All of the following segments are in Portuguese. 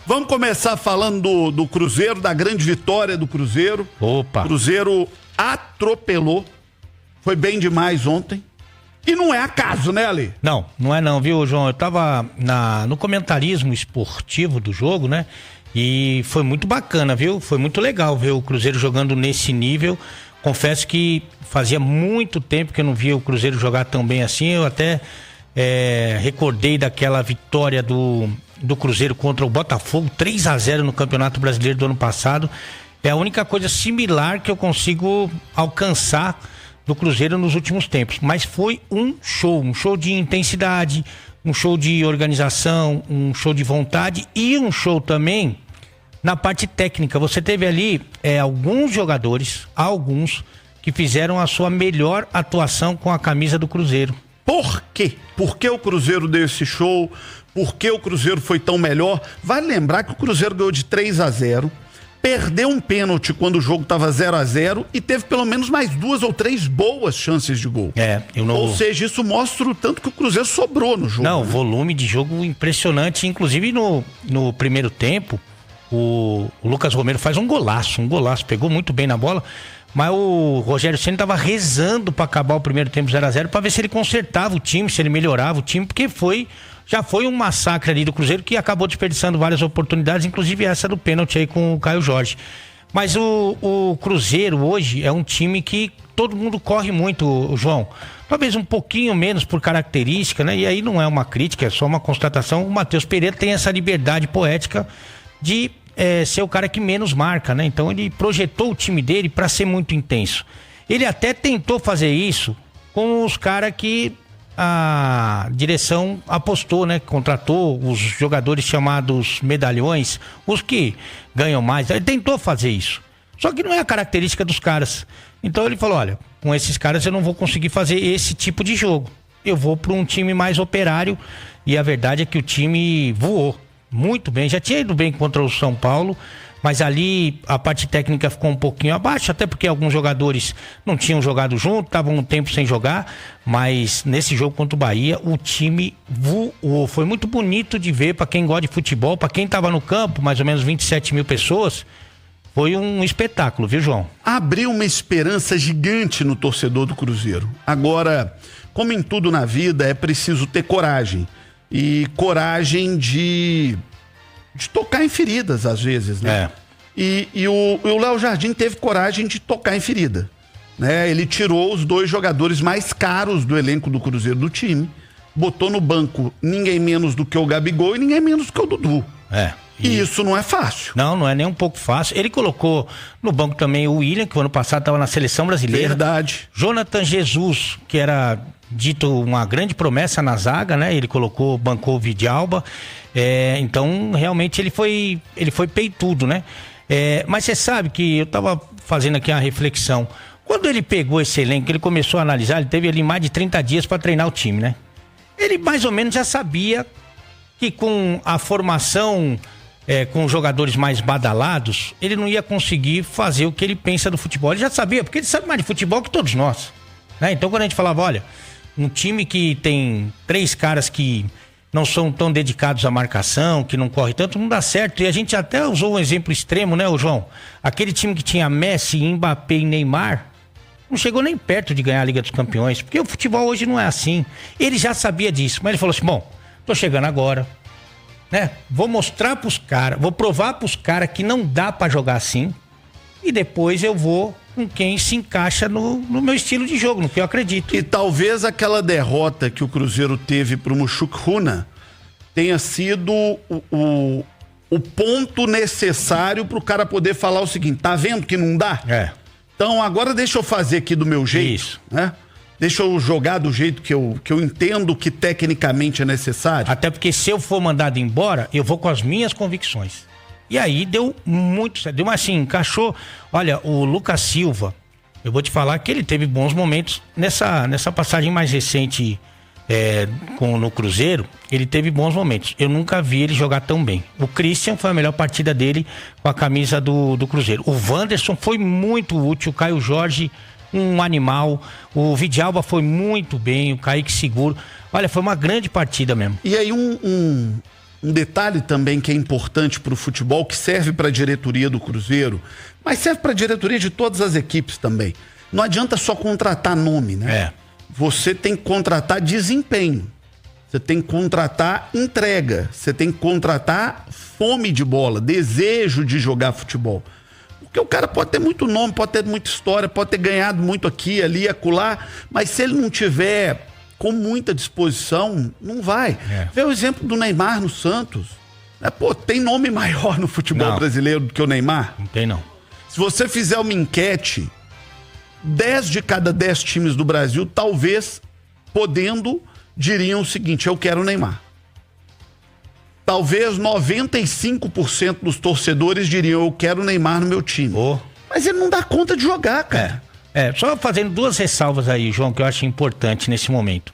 Vamos começar falando do Cruzeiro, da grande vitória do Cruzeiro. Opa! Cruzeiro atropelou, foi bem demais ontem. E não é acaso, né, Ali? Não é não, viu, João? Eu tava no comentarismo esportivo do jogo, né? E foi muito bacana, viu? Foi muito legal ver o Cruzeiro jogando nesse nível. Confesso que fazia muito tempo que eu não via o Cruzeiro jogar tão bem assim. Eu até recordei daquela vitória do Cruzeiro contra o Botafogo, 3-0 no Campeonato Brasileiro do ano passado. É a única coisa similar que eu consigo alcançar do Cruzeiro nos últimos tempos, mas foi um show de intensidade, um show de organização, um show de vontade e um show também na parte técnica. Você teve ali alguns jogadores, que fizeram a sua melhor atuação com a camisa do Cruzeiro. Por quê? Por que o Cruzeiro deu esse show? Por que o Cruzeiro foi tão melhor? Vale lembrar que o Cruzeiro ganhou de 3-0, perdeu um pênalti quando o jogo estava 0-0 e teve pelo menos mais 2 ou 3 boas chances de gol. Ou seja, isso mostra o tanto que o Cruzeiro sobrou no jogo. Não, volume de jogo impressionante. Inclusive no primeiro tempo, o Lucas Romero faz um golaço, pegou muito bem na bola. Mas o Rogério Ceni estava rezando para acabar o primeiro tempo 0-0 para ver se ele consertava o time, se ele melhorava o time, porque já foi um massacre ali do Cruzeiro que acabou desperdiçando várias oportunidades, inclusive essa do pênalti aí com o Caio Jorge. Mas o Cruzeiro hoje é um time que todo mundo corre muito, João. Talvez um pouquinho menos por característica, né? E aí não é uma crítica, é só uma constatação. O Matheus Pereira tem essa liberdade poética de ser o cara que menos marca, né? Então ele projetou o time dele para ser muito intenso. Ele até tentou fazer isso com os caras que a direção apostou, né? Contratou os jogadores chamados medalhões, os que ganham mais. Ele tentou fazer isso. Só que não é a característica dos caras. Então ele falou, olha, com esses caras eu não vou conseguir fazer esse tipo de jogo. Eu vou para um time mais operário e a verdade é que o time voou muito bem. Já tinha ido bem contra o São Paulo, mas ali a parte técnica ficou um pouquinho abaixo, até porque alguns jogadores não tinham jogado junto, estavam um tempo sem jogar, mas nesse jogo contra o Bahia, o time voou. Foi muito bonito de ver para quem gosta de futebol, para quem estava no campo, mais ou menos 27 mil pessoas, foi um espetáculo, viu, João? Abriu uma esperança gigante no torcedor do Cruzeiro. Agora, como em tudo na vida, é preciso ter coragem. E coragem de tocar em feridas, às vezes, né? E o Léo Jardim teve coragem de tocar em ferida, né? Ele tirou os 2 jogadores mais caros do elenco do Cruzeiro do time, botou no banco ninguém menos do que o Gabigol e ninguém menos do que o Dudu. E isso não é fácil. Não é nem um pouco fácil. Ele colocou no banco também o William, que o ano passado estava na seleção brasileira. Verdade. Jonathan Jesus, que era dito uma grande promessa na zaga, né? Ele bancou o Vidalba. Então, realmente, ele foi peitudo, né? Mas você sabe que eu estava fazendo aqui uma reflexão. Quando ele pegou esse elenco, ele começou a analisar, ele teve ali mais de 30 dias para treinar o time, né? Ele mais ou menos já sabia que com a formação, com jogadores mais badalados, ele não ia conseguir fazer o que ele pensa do futebol. Ele já sabia, porque ele sabe mais de futebol que todos nós, né? Então, quando a gente falava, olha, um time que tem 3 caras que não são tão dedicados à marcação, que não corre tanto, não dá certo. E a gente até usou um exemplo extremo, né, João? Aquele time que tinha Messi, Mbappé e Neymar, não chegou nem perto de ganhar a Liga dos Campeões, porque o futebol hoje não é assim. Ele já sabia disso, mas ele falou assim, bom, tô chegando agora, né? Vou mostrar pros caras, vou provar pros caras que não dá pra jogar assim, e depois eu vou com quem se encaixa no meu estilo de jogo, no que eu acredito. E talvez aquela derrota que o Cruzeiro teve pro Mushukruna tenha sido o ponto necessário pro cara poder falar o seguinte, tá vendo que não dá? Então agora deixa eu fazer aqui do meu jeito. Isso. Né? Deixa eu jogar do jeito que eu entendo que tecnicamente é necessário. Até porque se eu for mandado embora, eu vou com as minhas convicções. E aí deu muito certo. Deu assim, encaixou. Olha, o Lucas Silva, eu vou te falar que ele teve bons momentos nessa passagem mais recente no Cruzeiro. Ele teve bons momentos. Eu nunca vi ele jogar tão bem. O Christian foi a melhor partida dele com a camisa do Cruzeiro. O Wanderson foi muito útil. O Caio Jorge, um animal. O Vidalba foi muito bem. O Kaique Seguro. Olha, foi uma grande partida mesmo. E aí um detalhe também que é importante para o futebol, que serve para a diretoria do Cruzeiro, mas serve para a diretoria de todas as equipes também. Não adianta só contratar nome, né? Você tem que contratar desempenho. Você tem que contratar entrega. Você tem que contratar fome de bola, desejo de jogar futebol. Porque o cara pode ter muito nome, pode ter muita história, pode ter ganhado muito aqui, ali, acolá, mas se ele não tiver com muita disposição, não vai. Vê o exemplo do Neymar no Santos. Tem nome maior no futebol brasileiro do que o Neymar? Não tem, não. Se você fizer uma enquete, 10 de cada 10 times do Brasil, talvez, podendo, diriam o seguinte: eu quero o Neymar. Talvez 95% dos torcedores diriam: eu quero o Neymar no meu time. Mas ele não dá conta de jogar, cara. Só fazendo 2 ressalvas aí, João, que eu acho importante nesse momento.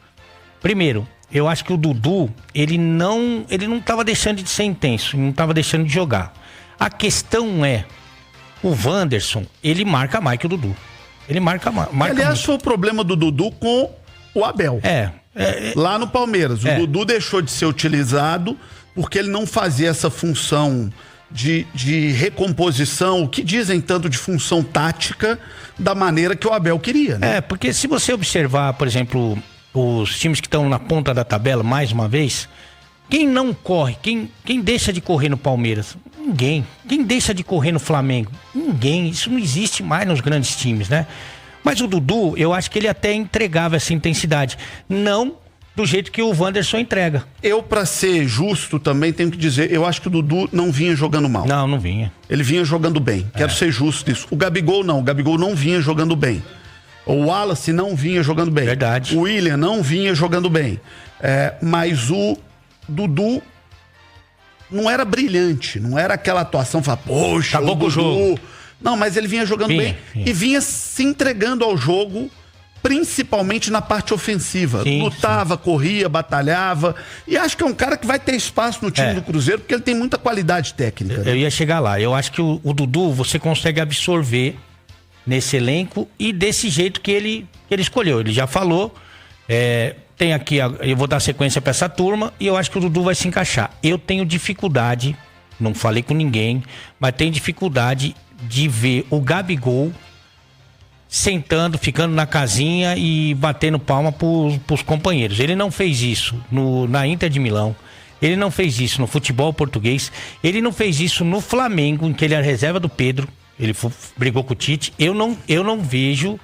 Primeiro, eu acho que o Dudu, ele não estava deixando de ser intenso, não estava deixando de jogar. A questão é, o Wanderson, ele marca mais que o Dudu. Ele marca Aliás, muito. foi o problema do Dudu com o Abel. Lá no Palmeiras. O Dudu deixou de ser utilizado porque ele não fazia essa função de recomposição, o que dizem tanto de função tática, da maneira que o Abel queria, né? Porque se você observar, por exemplo, os times que estão na ponta da tabela, mais uma vez, quem não corre, quem deixa de correr no Palmeiras? Ninguém. Quem deixa de correr no Flamengo? Ninguém. Isso não existe mais nos grandes times, né? Mas o Dudu, eu acho que ele até entregava essa intensidade. Não do jeito que o Wanderson entrega. Eu, pra ser justo também, tenho que dizer, eu acho que o Dudu não vinha jogando mal. Não vinha. Ele vinha jogando bem. Quero ser justo nisso. O Gabigol não vinha jogando bem. O Wallace não vinha jogando bem. Verdade. O William não vinha jogando bem. Mas o Dudu não era brilhante, não era aquela atuação, poxa, acabou com o jogo. Não, mas ele vinha jogando bem. E vinha se entregando ao jogo, principalmente na parte ofensiva. Lutava, corria, batalhava. E acho que é um cara que vai ter espaço no time do Cruzeiro, porque ele tem muita qualidade técnica. Eu ia chegar lá. Eu acho que o Dudu, você consegue absorver nesse elenco e desse jeito que ele escolheu. Ele já falou, tem aqui, eu vou dar sequência para essa turma e eu acho que o Dudu vai se encaixar. Eu tenho dificuldade, não falei com ninguém, mas tenho dificuldade de ver o Gabigol sentando, ficando na casinha e batendo palma pros companheiros. Ele não fez isso na Inter de Milão, ele não fez isso no futebol português, ele não fez isso no Flamengo, em que ele era reserva do Pedro, ele brigou com o Tite. Eu não vejo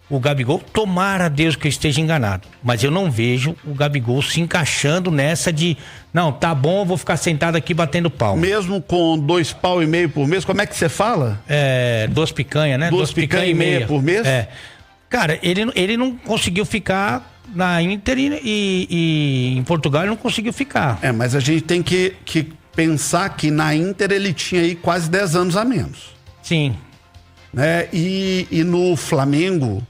o Gabigol, tomara a Deus que eu esteja enganado, mas eu não vejo o Gabigol se encaixando nessa de, não, tá bom, eu vou ficar sentado aqui batendo palma. Mesmo com 2,5 pau por mês, como é que você fala? 2 picanha, né? 2 picanha e meia por mês? Cara, ele não conseguiu ficar na Inter e em Portugal ele não conseguiu ficar. Mas a gente tem que pensar que na Inter ele tinha aí quase 10 anos a menos. Sim. Né? E no Flamengo,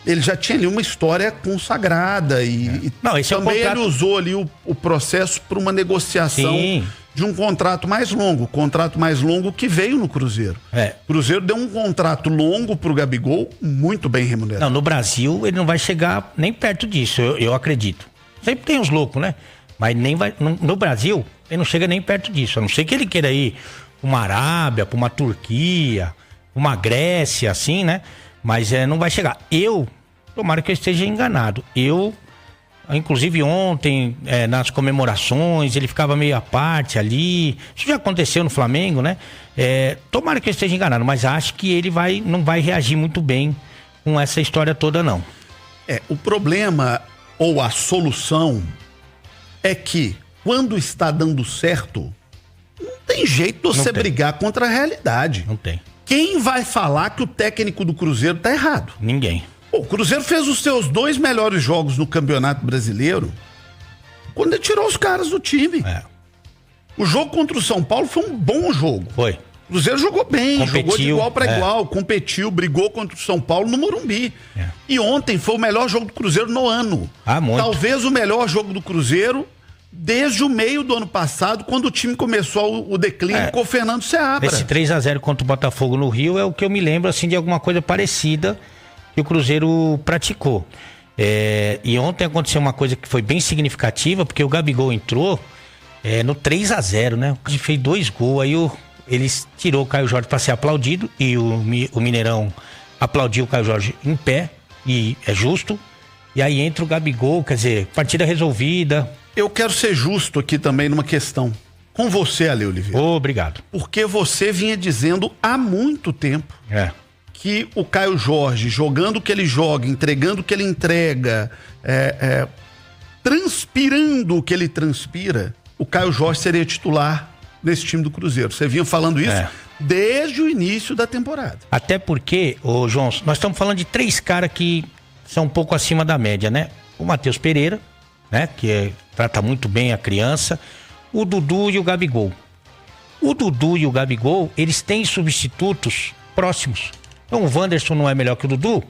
ele já tinha ali uma história consagrada e também ele usou ali o processo para uma negociação de um contrato mais longo que veio no Cruzeiro. O Cruzeiro deu um contrato longo pro Gabigol, muito bem remunerado. Não, no Brasil ele não vai chegar nem perto disso, eu acredito. Sempre tem uns loucos, né? Mas nem vai, no Brasil ele não chega nem perto disso, a não ser que ele queira ir pra uma Arábia, pra uma Turquia, uma Grécia, assim, né? Mas não vai chegar. Tomara que eu esteja enganado. Inclusive ontem, nas comemorações, ele ficava meio à parte ali. Isso já aconteceu no Flamengo, né? Tomara que eu esteja enganado, mas acho que ele não vai reagir muito bem com essa história toda, não. O problema, ou a solução, é que quando está dando certo, não tem jeito de você brigar contra a realidade. Não tem. Quem vai falar que o técnico do Cruzeiro tá errado? Ninguém. O Cruzeiro fez os seus 2 melhores jogos no Campeonato Brasileiro quando ele tirou os caras do time. O jogo contra o São Paulo foi um bom jogo. Foi. O Cruzeiro jogou bem, competiu, jogou de igual para igual, competiu, brigou contra o São Paulo no Morumbi. E ontem foi o melhor jogo do Cruzeiro no ano. Muito. Talvez o melhor jogo do Cruzeiro desde o meio do ano passado, quando o time começou o declínio com o Fernando Seabra. Esse 3-0 contra o Botafogo no Rio é o que eu me lembro assim de alguma coisa parecida que o Cruzeiro praticou. E ontem aconteceu uma coisa que foi bem significativa, porque o Gabigol entrou no 3-0, né? O Cruzeiro fez 2 gols, aí eles tirou o Caio Jorge para ser aplaudido e o Mineirão aplaudiu o Caio Jorge em pé, e é justo. E aí entra o Gabigol, quer dizer, partida resolvida. Eu quero ser justo aqui também numa questão. Com você, Ale Oliveira. Obrigado. Porque você vinha dizendo há muito tempo que o Caio Jorge, jogando o que ele joga, entregando o que ele entrega, transpirando o que ele transpira, o Caio Jorge seria titular nesse time do Cruzeiro. Você vinha falando isso desde o início da temporada. Até porque, João, nós estamos falando de 3 caras que são um pouco acima da média, né? O Matheus Pereira, né? Que trata muito bem a criança. O Dudu e o Gabigol. O Dudu e o Gabigol, eles têm substitutos próximos. Então o Wanderson não é melhor que o Dudu,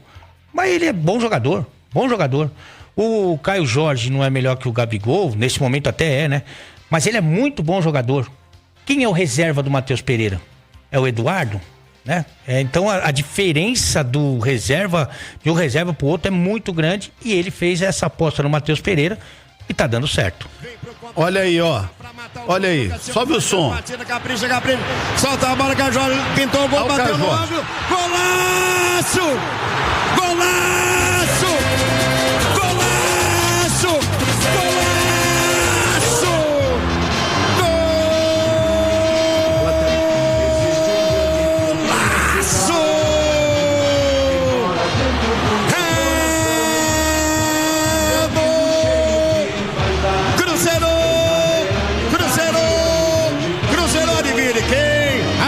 mas ele é bom jogador. O Caio Jorge não é melhor que o Gabigol, nesse momento até né? Mas ele é muito bom jogador. Quem é o reserva do Matheus Pereira? É o Eduardo, né? Então a diferença de um reserva pro outro é muito grande, e ele fez essa aposta no Matheus Pereira e tá dando certo. Olha aí, ó. Olha aí. Sobe o som. Capricha. Solta a bola, Caio Jorge pintou o gol, bateu no ângulo. Golaço! Golaço! Golaço! Golaço! Golaço!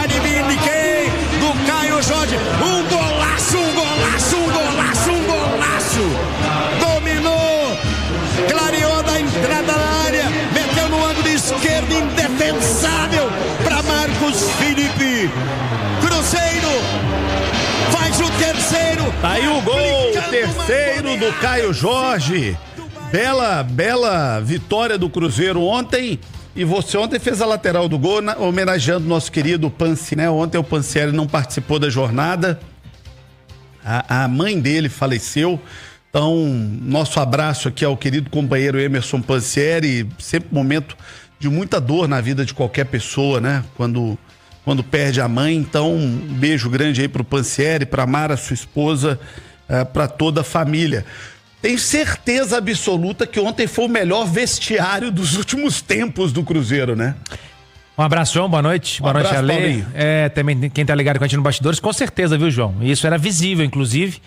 Adivine quem? Do Caio Jorge. Um golaço! Dominou, clareou da entrada da área, meteu no ângulo esquerdo, indefensável para Marcos Felipe. Cruzeiro faz o terceiro. Tá aí o gol, terceiro do Caio Jorge. Bela vitória do Cruzeiro ontem. E você ontem fez a lateral do gol, homenageando nosso querido Panci, né? Ontem o Pancieri não participou da jornada. A mãe dele faleceu. Então, nosso abraço aqui ao querido companheiro Emerson Pancieri. Sempre um momento de muita dor na vida de qualquer pessoa, né? Quando perde a mãe. Então, um beijo grande aí pro Pancieri, pra Mara, sua esposa, pra toda a família. Tenho certeza absoluta que ontem foi o melhor vestiário dos últimos tempos do Cruzeiro, né? Um abraço, João. Boa noite. Boa noite, Ale. Também quem tá ligado com a gente no Bastidores, com certeza, viu, João? Isso era visível, inclusive,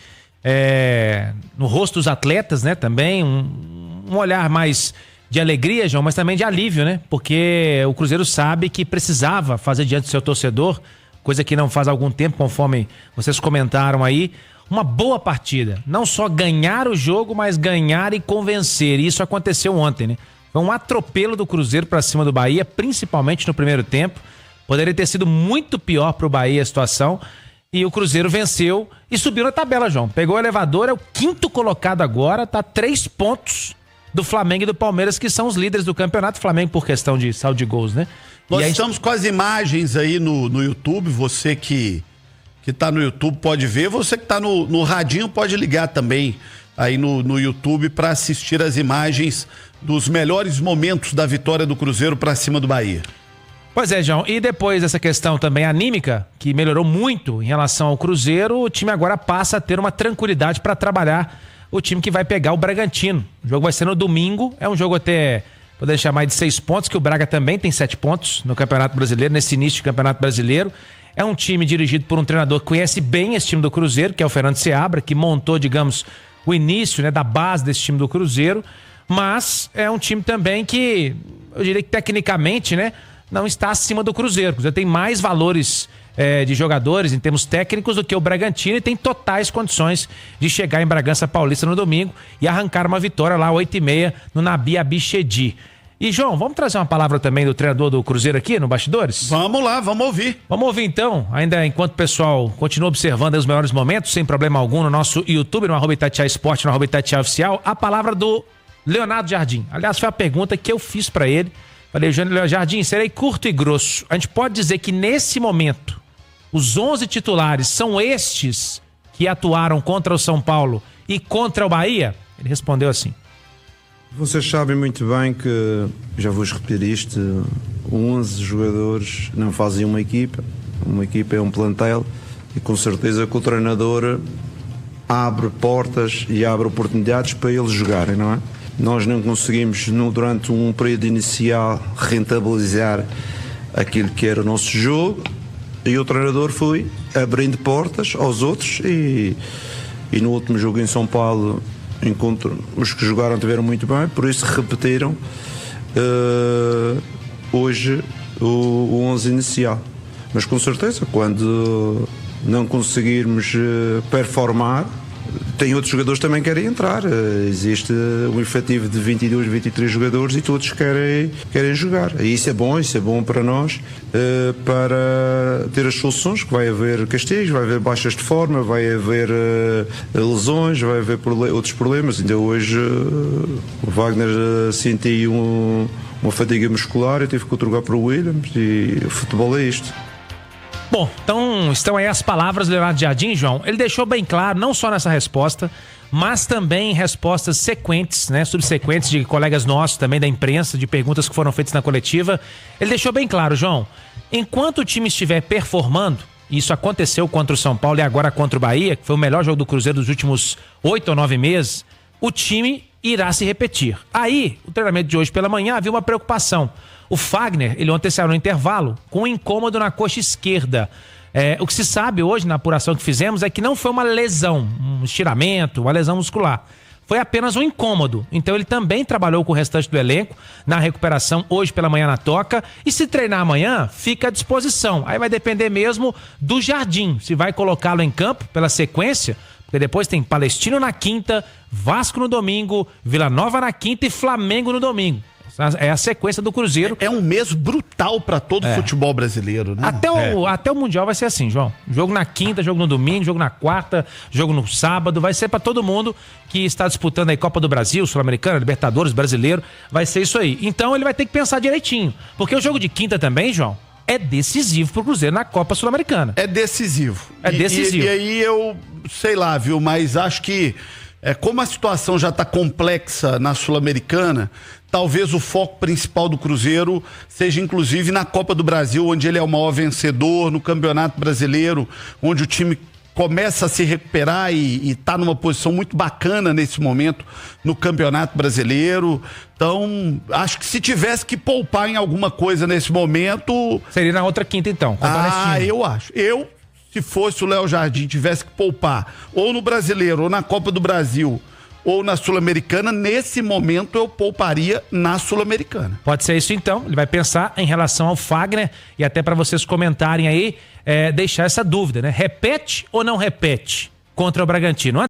no rosto dos atletas, né? Também um olhar mais de alegria, João, mas também de alívio, né? Porque o Cruzeiro sabe que precisava fazer diante do seu torcedor, coisa que não faz algum tempo, conforme vocês comentaram aí, uma boa partida. Não só ganhar o jogo, mas ganhar e convencer. E isso aconteceu ontem, né? Foi um atropelo do Cruzeiro para cima do Bahia, principalmente no primeiro tempo. Poderia ter sido muito pior para o Bahia a situação. E o Cruzeiro venceu e subiu na tabela, João. Pegou o elevador, é o 5º colocado agora, tá 3 pontos do Flamengo e do Palmeiras, que são os líderes do campeonato. Flamengo por questão de saldo de gols, né? Nós estamos com as imagens aí no YouTube. Você que tá no YouTube pode ver. Você que tá no radinho pode ligar também aí no YouTube para assistir as imagens dos melhores momentos da vitória do Cruzeiro para cima do Bahia. Pois é, João. E depois dessa questão também anímica, que melhorou muito em relação ao Cruzeiro, o time agora passa a ter uma tranquilidade para trabalhar o time que vai pegar o Bragantino. O jogo vai ser no domingo. É um jogo até, podemos chamar de 6 pontos, que o Braga também tem 7 pontos no Campeonato Brasileiro, nesse início de Campeonato Brasileiro. É um time dirigido por um treinador que conhece bem esse time do Cruzeiro, que é o Fernando Seabra, que montou, digamos, o início, né, da base desse time do Cruzeiro. Mas é um time também que, eu diria que tecnicamente, né, não está acima do Cruzeiro. O Cruzeiro tem mais valores de jogadores em termos técnicos do que o Bragantino e tem totais condições de chegar em Bragança Paulista no domingo e arrancar uma vitória lá 8h30 no Nabi Abichedi. E, João, vamos trazer uma palavra também do treinador do Cruzeiro aqui no Bastidores? Vamos lá, vamos ouvir. Vamos ouvir então, ainda enquanto o pessoal continua observando os melhores momentos, sem problema algum, no nosso YouTube, no @Itatiaia Esporte, no @Itatiaia Oficial, a palavra do Leonardo Jardim. Aliás, foi a pergunta que eu fiz pra ele. Falei, Leonardo Jardim, serei curto e grosso. A gente pode dizer que nesse momento, os 11 titulares são estes que atuaram contra o São Paulo e contra o Bahia? Ele respondeu assim: Vocês sabem muito bem que, já vos repetir isto, 11 jogadores não fazem uma equipa é um plantel, e com certeza que o treinador abre portas e abre oportunidades para eles jogarem, não é? Nós não conseguimos, durante um período inicial, rentabilizar aquilo que era o nosso jogo, e o treinador foi abrindo portas aos outros, e no último jogo em São Paulo, os que jogaram tiveram muito bem, por isso repetiram hoje o 11 inicial. Mas com certeza, quando não conseguirmos performar, tem outros jogadores que também querem entrar. Existe um efetivo de 22, 23 jogadores e todos querem jogar. E isso é bom para nós, para ter as soluções, que vai haver castigos, vai haver baixas de forma, vai haver lesões, vai haver outros problemas. Ainda hoje o Wagner sentiu uma fadiga muscular e teve que trocar para o Williams, e o futebol é isto. Bom, então estão aí as palavras do Leonardo Jardim, João. Ele deixou bem claro, não só nessa resposta, mas também em respostas sequentes, né, subsequentes de colegas nossos, também da imprensa, de perguntas que foram feitas na coletiva. Ele deixou bem claro, João, enquanto o time estiver performando, isso aconteceu contra o São Paulo e agora contra o Bahia, que foi o melhor jogo do Cruzeiro dos últimos 8 ou 9 meses, o time irá se repetir. Aí, o treinamento de hoje pela manhã, havia uma preocupação. O Fagner, ele ontem saiu no intervalo com um incômodo na coxa esquerda. O que se sabe hoje, na apuração que fizemos, é que não foi uma lesão, um estiramento, uma lesão muscular. Foi apenas um incômodo. Então ele também trabalhou com o restante do elenco na recuperação hoje pela manhã na Toca. E se treinar amanhã, fica à disposição. Aí vai depender mesmo do Jardim, se vai colocá-lo em campo pela sequência, porque depois tem Palestino na quinta, Vasco no domingo, Vila Nova na quinta e Flamengo no domingo. É a sequência do Cruzeiro. É um mês brutal para todo o futebol brasileiro, né? Até o Mundial vai ser assim, João. Jogo na quinta, jogo no domingo, jogo na quarta, jogo no sábado. Vai ser para todo mundo que está disputando aí Copa do Brasil, Sul-Americana, Libertadores, Brasileiro. Vai ser isso aí. Então ele vai ter que pensar direitinho. Porque o jogo de quinta também, João, é decisivo pro Cruzeiro na Copa Sul-Americana. É decisivo. É decisivo. E aí eu, sei lá, viu, mas acho que como a situação já está complexa na Sul-Americana, talvez o foco principal do Cruzeiro seja inclusive na Copa do Brasil, onde ele é o maior vencedor, no Campeonato Brasileiro, onde o time começa a se recuperar e está numa posição muito bacana nesse momento no Campeonato Brasileiro. Então, acho que se tivesse que poupar em alguma coisa nesse momento... Seria na outra quinta, então. Eu acho. Se fosse o Léo Jardim, tivesse que poupar ou no Brasileiro, ou na Copa do Brasil, ou na Sul-Americana, nesse momento eu pouparia na Sul-Americana. Pode ser isso então, ele vai pensar em relação ao Fagner, e até para vocês comentarem aí, deixar essa dúvida, né? Repete ou não repete contra o Bragantino?